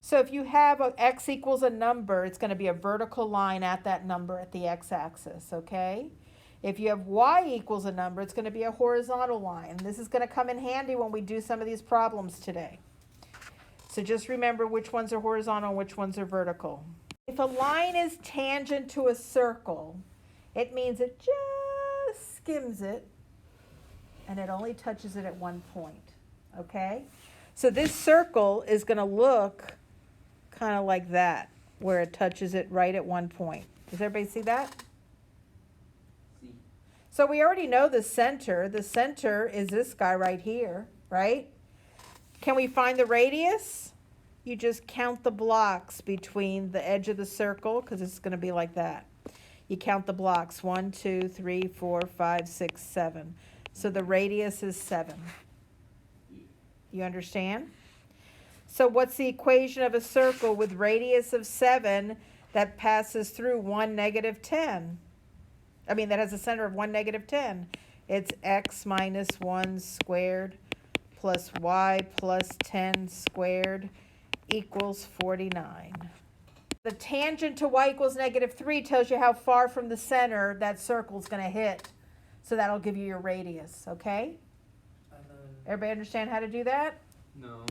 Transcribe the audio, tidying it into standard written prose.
So if you have a x equals a number, it's going to be a vertical line at that number at the x-axis, okay? If you have y equals a number, it's going to be a horizontal line. This is going to come in handy when we do some of these problems today. So just remember which ones are horizontal and which ones are vertical. If a line is tangent to a circle, it means it just skims it and it only touches it at one point, okay? So this circle is going to look kind of like that, where it touches it right at one point. Does everybody see that? See. So we already know the center. The center is this guy right here, right? Can we find the radius? You just count the blocks between the edge of the circle, because it's going to be like that. You count the blocks, 1, 2, 3, 4, 5, 6, 7. So the radius is 7. You understand? So what's the equation of a circle with radius of 7 that passes through 1, -10? I mean, that has a center of 1, -10. It's x minus 1 squared plus y plus 10 squared equals 49. The tangent to y equals -3 tells you how far from the center that circle is going to hit. So that'll give you your radius, okay? Everybody understand how to do that? No.